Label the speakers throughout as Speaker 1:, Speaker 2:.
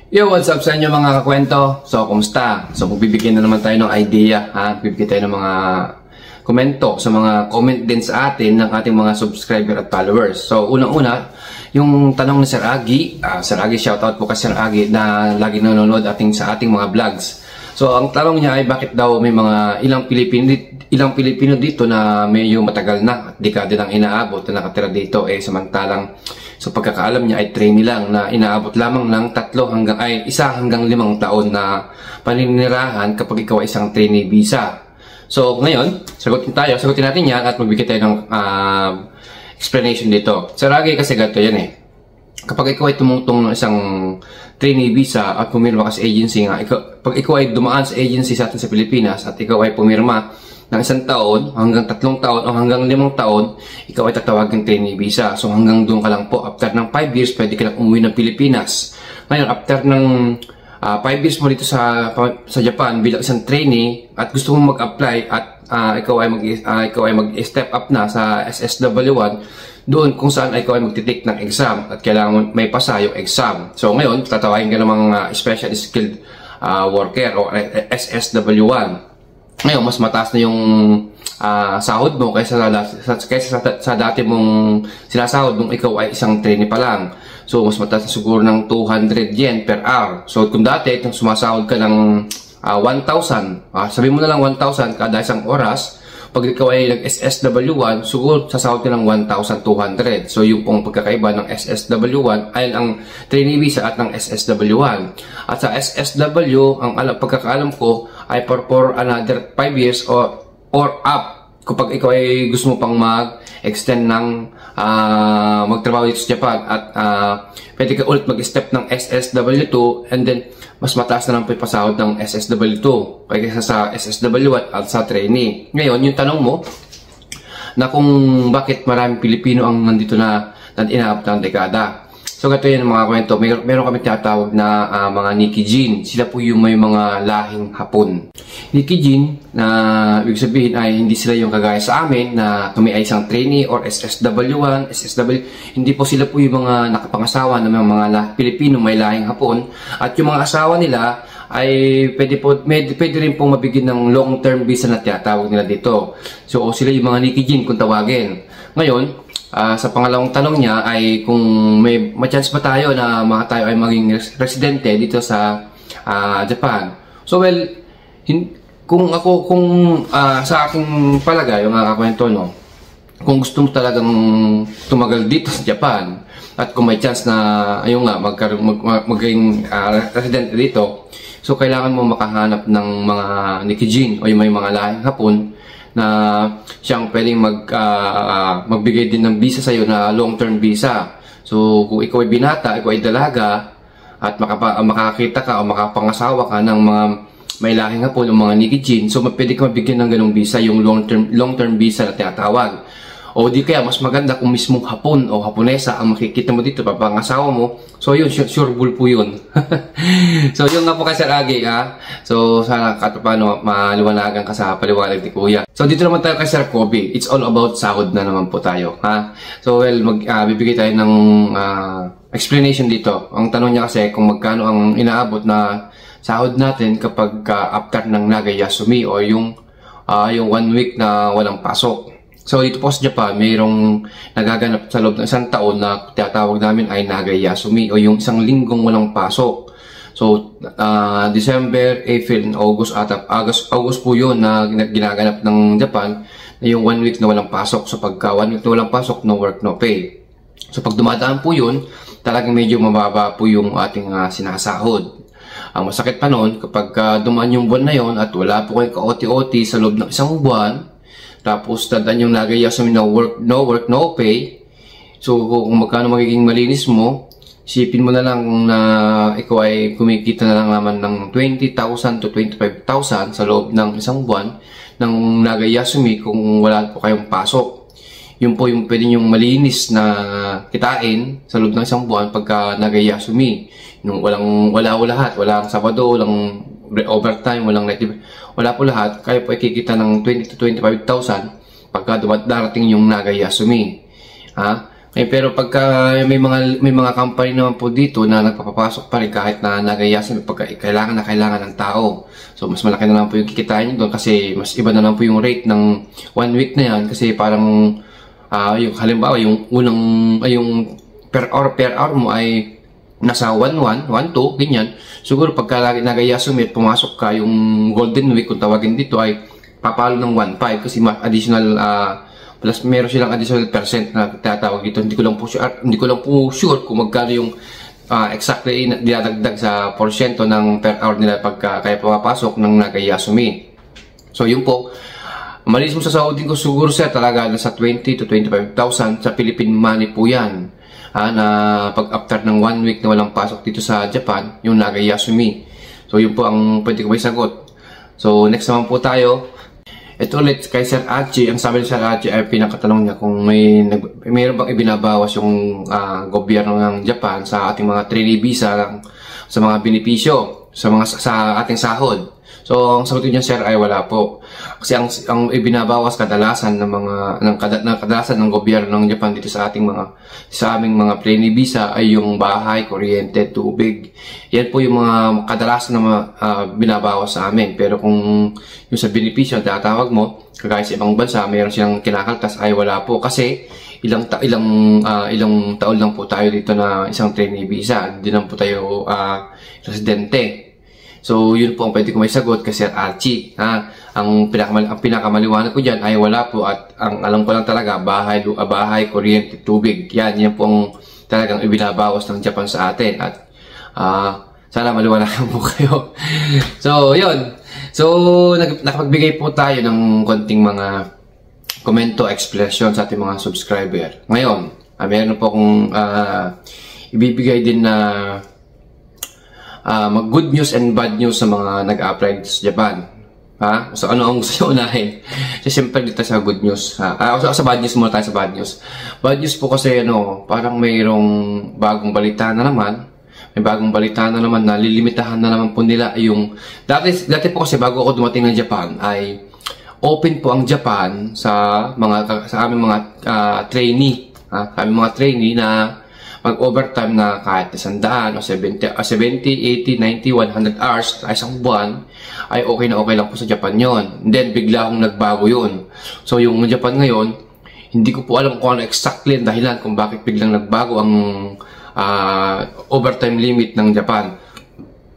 Speaker 1: Yo, what's up sa inyo mga kakwento? So, kumusta? So, magbibigyan na naman tayo ng idea, ha? Bibigyan tayo ng mga komento sa mga comment din sa atin ng ating mga subscriber at followers. So, unang-una, yung tanong ni Sir Agi. Sir Agi, shoutout po kay Sir Agi na lagi nanonood sa ating mga vlogs. So, ang tanong niya ay bakit daw may mga ilang Pilipino dito na medyo matagal na at dekada nang inaabot na nakatira dito samantalang so pagkakaalam niya ay trainee lang na inaabot lamang ng 1 hanggang 5 taon na paninirahan kapag ikaw ay isang trainee visa. So ngayon, sagutin natin yan at magbigay tayo ng explanation dito. Sir Agi, kasi ganito yan kapag ikaw ay tumungtong ng isang trainee visa at pumirma ka sa agency pag ikaw ay dumaan sa agency sa atin sa Pilipinas at ikaw ay pumirma ng 1 taon hanggang 3 taon o hanggang 5 taon, ikaw ay tatawagin trainee visa. So hanggang doon ka lang po. After ng 5 years, pwede ka lang umuwi ng Pilipinas. Ngayon, after ng 5 years mo dito sa Japan bilang isang trainee at gusto mong mag-apply at ikaw ay mag-step up na sa SSW1, doon kung saan ikaw ay magtitake ng exam at kailangan may pasa yung exam. So ngayon, tatawagin ka ng mga special skilled worker o SSW1. Ngayon, mas mataas na yung sahod mo kaysa sa dati mong sinasahod nung ikaw ay isang trainee pa lang. So, mas mataas na siguro ng 200 yen per hour. So, kung dati, sumasahod ka ng 1,000, sabihin mo na lang 1,000 kada isang oras, pag ikaw ay nag-SSW1, siguro sasahod ka ng 1,200. So, yung pong pagkakaiba ng SSW1 ay ang trainee visa at ng SSW1. At sa SSW, ang pagkakaalam ko ay for another 5 years or up kapag ikaw ay gusto mo pang mag-extend ng magtrabaho dito sa Japan at pwede ka ulit mag-step ng SSW2 and then mas mataas na lang pasahod ng SSW2 kaysa sa SSW1 at sa trainee. Ngayon, yung tanong mo na kung bakit maraming Pilipino ang nandito na inaabot ng dekada. So, ganito yan mga kwento. Meron kami tinatawag na mga Nikijin. Sila po yung may mga lahing Hapon. Nikijin, na ibig sabihin ay hindi sila yung kagaya sa amin na kami ay isang trainee or SSW1, SSW. Hindi po sila po yung mga nakapangasawa ng mga Pilipino may lahing Hapon. At yung mga asawa nila ay pwede rin pong mabigyan ng long-term visa na tinatawag nila dito. So, sila yung mga Nikijin kung tawagin. Ngayon, sa pangalawang tanong niya ay kung may chance ba tayo na tayo ay maging residente dito sa Japan. So well, kung sa aking palagay, yung kwento, kung gusto mo talagang tumagal dito sa Japan at kung may chance na maging residente dito, so kailangan mo makahanap ng mga Nikijin o yung may mga lahing Hapon na siyang pwedeng magbigay din ng visa sa'yo na long-term visa. So, kung ikaw ay binata, ikaw ay dalaga, at makakita ka o makapangasawa ka ng mga may lahing Hapon o mga Nikijin, so pwede ka mabigyan ng ganong visa, yung long-term visa na tinatawag. O di kaya, mas maganda kung mismong Hapon o Haponesa ang makikita mo dito, papangasawa mo. So yun, sureball po yun. So yun nga po kay Sir Agi, So sana paano maliwanagan ka sa paliwanag ni Kuya. So dito naman tayo kay Sir Kobe. It's all about sahod na naman po tayo, So well, bibigay tayo ng explanation dito. Ang tanong niya kasi kung magkano ang inaabot na sahod natin kapag after ng Nagayasumi o yung 1 week na walang pasok. So, dito po sa Japan, mayroong nagaganap sa loob ng 1 taon na tinatawag namin ay Nagayasumi o yung 1 linggong walang pasok. So, December, April, August po yun na ginaganap ng Japan na yung 1 week na walang pasok. So, pagka 1 week na walang pasok, no work, no pay. So, pag dumadaan po yun, talagang medyo mababa po yung ating sinasahod. Ang masakit pa noon, kapag dumaan yung buwan na yun at wala po kayong ka-OT-OT sa loob ng 1 buwan, tapos tandaan yung Nagayasumi no work, no pay. So kung magkano magiging malinis mo, isipin mo na lang na ikaw ay kumikita na lang naman ng 20,000 to 25,000 sa loob ng 1 buwan ng Nagayasumi kung wala po kayong pasok. Yun po yung pwede yung malinis na kitain sa loob ng 1 buwan pagka Nagayasumi. Yung wala lahat, walang Sabado, walang overtime, walang night, wala po lahat, kaya po ikikita ng 20 to 25,000 pagka darating yung Nagayasumi. Pero pagka may mga company naman po dito na nagpapapasok pa rin kahit na nagayasan pagka kailangan ng tao. So mas malaki na lang po yung kikitain nyo doon kasi mas iba na lang po yung rate ng 1 week na yan kasi parang yung halimbawa yung yung per hour mo ay nasa 1.1, 1.2, ganyan. Siguro pagka nagayasumit, pumasok ka yung golden week kung tawagin dito ay papalo ng 1.5 kasi additional plus meron silang additional percent na tinatawag dito. Hindi ko lang po sure kung magkano yung exactly dinadagdag sa porsyento ng per hour nila pagka kaya pumapasok ng nagayasumi. So yun po, malis mo sa Saudi ko siguro sir talaga nasa 20 to 25,000 sa Philippine money po yan. Na pag after ng 1 week na walang pasok dito sa Japan, yung nagayasumi. So yun po ang pwede ko may sagot. So next naman po tayo. Ito ulit kay Sir Achi, ang sabi ni Sir Achi ay pinakatanong niya kung mayroon bang ibinabawas yung gobyerno ng Japan sa ating mga trainee visa sa mga benepisyo sa ating sahod. So ang sagot niya Sir ay wala po. Kasi ang ibinabawas kadalasan kadalasan ng gobyerno ng Japan dito sa aming mga trainee visa ay yung bahay, kuryente, tubig. Yan po yung mga kadalasan na binabawas sa amin. Pero kung yung sa benepisyo ang tatawag mo, kagaya sa ibang bansa, mayroon silang kinakaltas ay wala po kasi ilang taon lang po tayo dito na isang trainee visa. Hindi lang po tayo residente. So, yun po ang pwede ko may sagot kasi Archie. Ang pinakamaliwanag ko dyan ay wala po at ang alam ko lang talaga, bahay, kuryente, tubig. Yan po ang talagang ibinabawas ng Japan sa atin. At sana maliwanagan po kayo. So, yun. So, nakapagbigay po tayo ng konting mga komento, explanation sa ating mga subscriber. Ngayon, meron po akong ibibigay din na good news and bad news sa mga nag-apply sa Japan. So ano ang gusto nyo unahin? So siyempre dito sa good news. Sa bad news muna tayo sa bad news. Bad news po kasi parang mayroong bagong balita na naman. May bagong balita na naman na lilimitahan na naman po nila yung dati po kasi bago ako dumating ng Japan ay open po ang Japan sa aming mga trainee. Aming mga trainee na mag-overtime na kahit 100 o 70, 80, 90, 100 hours sa isang buwan, ay okay na okay lang po sa Japan yon. And then, bigla akong nagbago yun. So, yung Japan ngayon, hindi ko po alam kung ano exactly ang dahilan kung bakit biglang nagbago ang overtime limit ng Japan.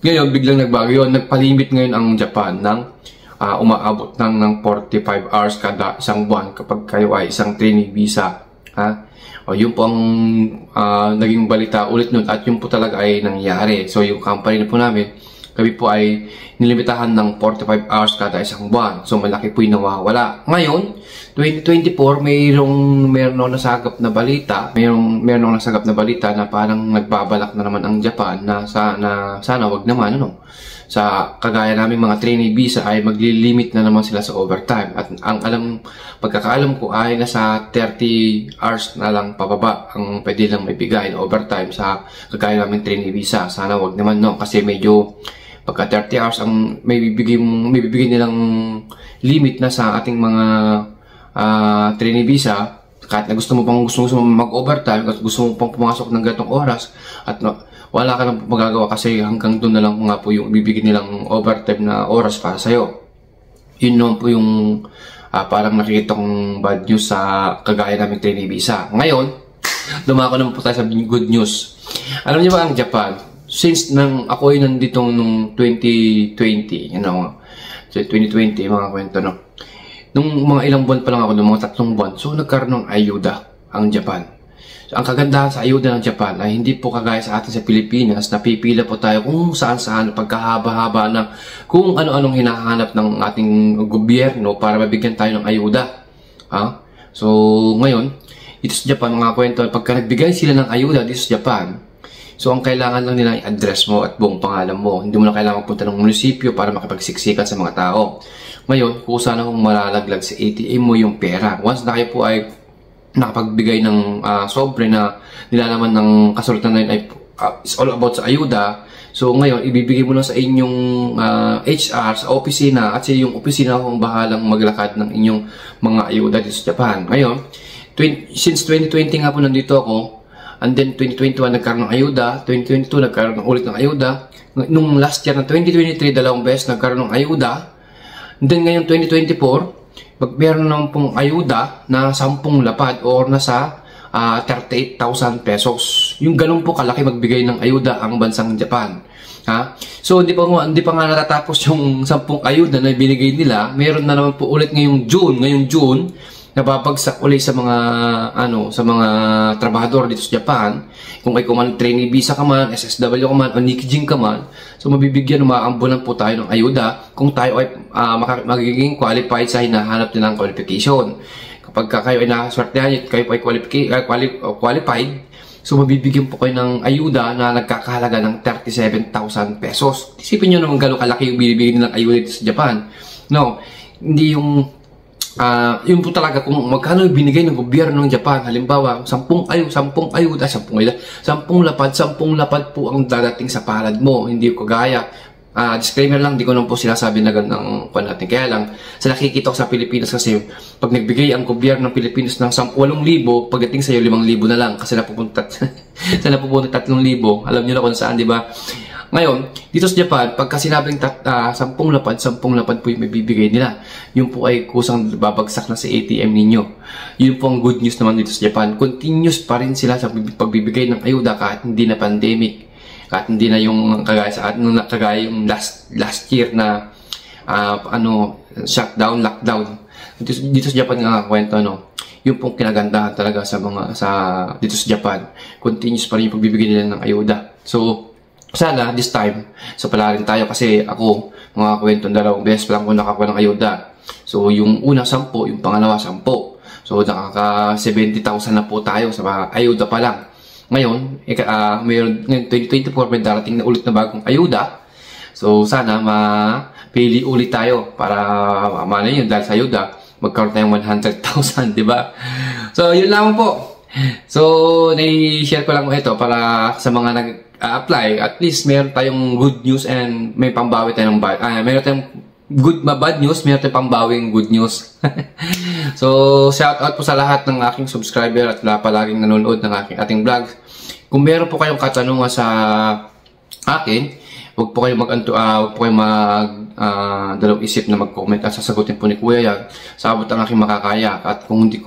Speaker 1: Ngayon, biglang nagbago yun. Nagpalimit ngayon ang Japan ng umaabot ng 45 hours kada isang buwan kapag kayo ay isang trainee visa. Yun po ang naging balita ulit nun at yun po talaga ay nangyari. So yung company na po namin, kami po ay nilimitahan ng 45 hours kada isang buwan. So malaki po yung nawawala. Ngayon, 2024, meron nasagap na balita, meron nasagap na balita na parang nagbabalak na naman ang Japan na sana wag naman sa kagaya namin mga trainee visa ay maglilimit na naman sila sa overtime. At ang pagkakaalam ko ay nasa 30 hours na lang pababa ang pwede lang maibigay na overtime sa kagaya namin trainee visa. Sana wag naman kasi medyo pagka 30 hours ang may bibigay nilang limit na sa ating mga trainee visa. Kahit na gusto mo mag-overtime at gusto mo pang pumasok ng ganitong oras at wala ka nang magagawa kasi hanggang doon na lang nga po yung bibigyan nilang overtime na oras para sa'yo. Yun naman po yung parang nakikita kong bad news sa kagaya namin trainee visa. Ngayon, dumako naman po tayo sa good news. Alam niyo ba ang Japan, since ako ay nandito nung 2020, 2020 mga kwento nung mga ilang buwan pa lang ako, nung mga 3 buwan, so nagkaroon ng ayuda ang Japan. So, ang kagandahan sa ayuda ng Japan ay hindi po kagaya sa atin sa Pilipinas, napipila po tayo kung saan-saan, pagkahaba-haba na kung ano-anong hinahanap ng ating gobyerno para mabigyan tayo ng ayuda. So, ngayon, dito sa Japan, mga kwento, pagka nagbigay sila ng ayuda dito sa Japan, so ang kailangan lang nila i-address mo at buong pangalan mo. Hindi mo na kailangan magpunta ng munisipyo para makipagsiksikan sa mga tao. Ngayon, kung saan akong malalaglag sa ATM mo yung pera. Once na kayo po ay nakapagbigay ng sobre na nilalaman ng kasulatan na yun ay is all about sa ayuda. So ngayon, ibibigay mo na sa inyong HR, sa opisina, at sa yung opisina kung bahalang maglakad ng inyong mga ayuda dito sa Japan. Ngayon, since 2020 nga po nandito ako, and then 2021 nagkaroon ng ayuda, 2022 nagkaroon ng ulit ng ayuda, nung last year na 2023 dalawang beses nagkaroon ng ayuda, and then ngayon 2024 meron naman pong ayuda na 10 lapad or nasa 38,000 pesos. Yung ganun po kalaki magbigay ng ayuda ang bansang Japan. Ha? So hindi pa nga natatapos yung 10 ayuda na binigay nila. Meron na naman po ulit ngayong June, nababagsak ulit sa mga sa mga trabahador dito sa Japan. Kung ay kuman trainee visa ka man, SSW ka man, o Nikijin ka man, so mabibigyan, umaambunan po tayo ng ayuda kung tayo ay magiging qualified sa hinahanap nilang qualification. Kapag kayo ay nakaswertehan, kayo ay qualified, so mabibigyan po kayo ng ayuda na nagkakahalaga ng 37,000 pesos. Isipin nyo naman gano'ng kalaki yung binibigyan nilang ayuda dito sa Japan. No, hindi yung yun po talaga kung magkano binigay ng gobyerno ng Japan. Halimbawa, 10 lapad po ang dadating sa palad mo. Hindi ko kagaya. Disclaimer lang, di ko naman po sinasabi na ganun ng natin. Kaya lang, sa nakikita ko sa Pilipinas kasi, pag nagbigay ang gobyerno ng Pilipinas ng 8,000, pagdating sa'yo 5,000 na lang kasi napupunta 3,000. Alam nyo na kung saan, di ba? Ngayon, dito sa Japan, pagka sinabing 10 lapad po yung mabibigay nila. Yun po ay kusang babagsak na sa ATM ninyo. Yun po ang good news naman dito sa Japan. Continuous pa rin sila sa pagbibigay ng ayuda kahit hindi na pandemic. Kahit hindi na yung kagaya yung last year na shutdown, lockdown. Dito sa Japan nga kwento, yun pong kinagandahan talaga dito sa Japan. Continuous pa rin yung pagbibigay nila ng ayuda. So, sana this time, so pala rin tayo kasi ako, mga kwento, 2 beses pa lang ako nakakuha ng ayuda. So, yung una 10, yung pangalawa 10. So, nakaka 70,000 na po tayo sa mga ayuda pa lang. Ngayon, ngayon 2024 may darating na ulit na bagong ayuda. So, sana mapili ulit tayo para mamana yun dahil sa ayuda, magkaroon tayong 100,000, di ba? So, yun lang po. So, nai-share ko lang ito para sa mga nag-apply. At least, meron tayong good news and may pambawi tayong meron tayong bad news, meron tayong pambawing good news. So, shout out po sa lahat ng aking subscriber at palaging nanonood ng ating vlog. Kung meron po kayong katanungan sa akin, huwag po kayong dalawang isip na mag-comment at sasagutin po ni Kuya yan sa abot ang aking makakaya. At kung hindi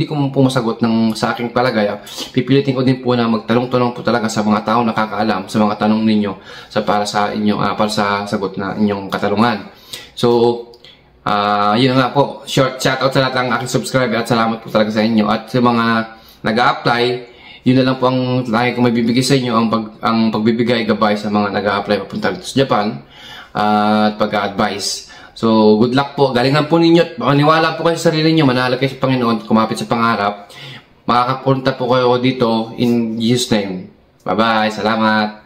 Speaker 1: ko po masagot sa aking palagaya, pipilitin ko din po na magtanong-tanong po talaga sa mga taong nakakaalam sa mga tanong ninyo para sa sagot na inyong katanungan. So, yun nga po. Short shout out sa lahat ng aking subscriber at salamat po talaga sa inyo. At sa mga nag-a-apply, yun na lang po ang lagi kong mabibigay sa inyo, ang pagbibigay gabay sa mga nag-a-apply papunta dito sa Japan at pag-a-advise. So, good luck po. Galingan po ninyo. Maniwala po kayo sa sarili nyo. Manalag kayo sa Panginoon. Kumapit sa pangarap. Makakapunta po kayo dito in Jesus' name. Bye-bye. Salamat.